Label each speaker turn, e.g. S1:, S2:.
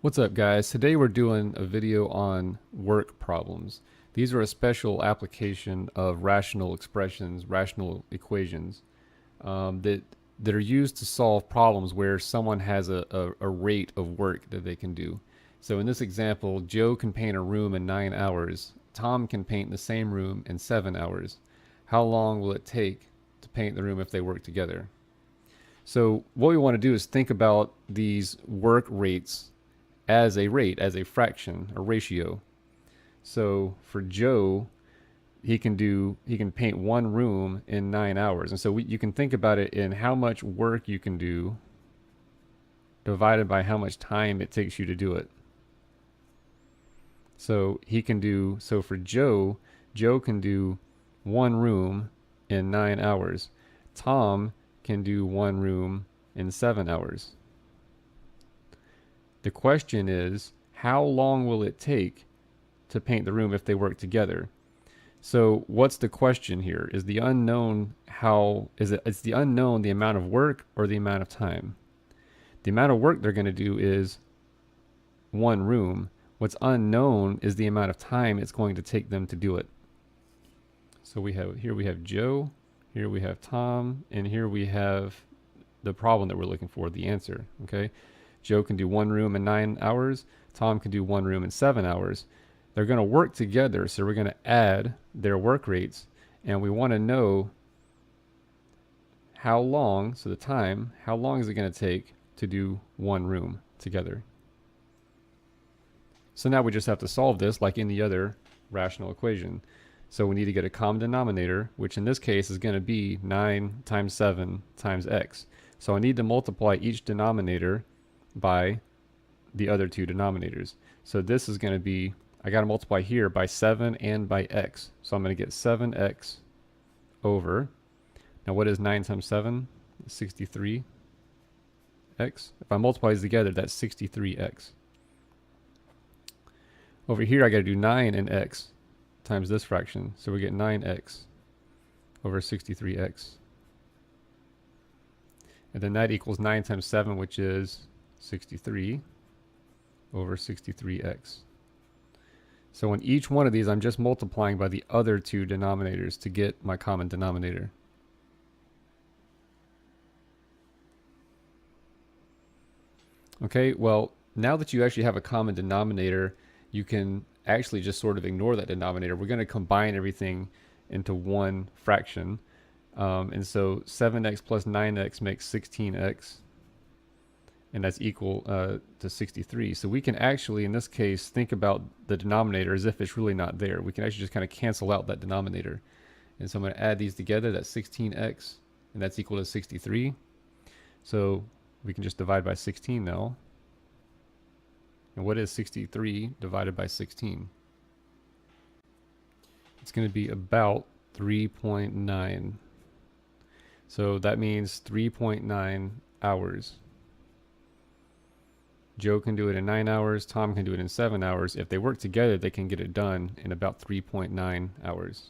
S1: What's up, guys? Today we're doing a video on work problems. These are a special application of rational expressions, rational equations that are used to solve problems where someone has a rate of work that they can do. So in this example, Joe can paint a room in 9 hours. Tom can paint the same room in 7 hours. How long will it take to paint the room if they work together? So what we want to do is think about these work rates as a rate, as a fraction, a ratio. So for Joe, he can paint one room in 9 hours, and so you can think about it in how much work you can do divided by how much time it takes you to do it. So he can do so for Joe. Joe can do one room in 9 hours. Tom can do one room in 7 hours. The question is, how long will it take to paint the room if they work together? So what's the question here? Is the unknown it's the unknown the amount of work or the amount of time? The amount of work they're going to do is one room. What's unknown is the amount of time it's going to take them to do it. So we have Joe, here we have Tom, and here we have the problem that we're looking for, the answer, okay? Joe can do one room in 9 hours. Tom can do one room in 7 hours. They're going to work together, so we're going to add their work rates, and we want to know how long, so the time, how long is it going to take to do one room together? So now we just have to solve this like any other rational equation. So we need to get a common denominator, which in this case is going to be 9 times 7 times x. So I need to multiply each denominator by the other two denominators. So this is going to be, I got to multiply here by 7 and by x. So I'm going to get 7x over, now what is 9 times 7? 63x. If I multiply these together, that's 63x. Over here, I got to do 9 and x times this fraction. So we get 9x over 63x. And then that equals 9 times 7, which is 63 over 63x. So in each one of these, I'm just multiplying by the other two denominators to get my common denominator. Okay, well, now that you actually have a common denominator, you can actually just sort of ignore that denominator. We're going to combine everything into one fraction. And so 7x plus 9x makes 16x. And that's equal to 63. So we can actually, in this case, think about the denominator as if it's really not there. We can actually just kind of cancel out that denominator. And so I'm going to add these together. That's 16x, and that's equal to 63. So we can just divide by 16 now. And what is 63 divided by 16? It's going to be about 3.9. So that means 3.9 hours. Joe can do it in 9 hours. Tom can do it in 7 hours. If they work together, they can get it done in about 3.9 hours.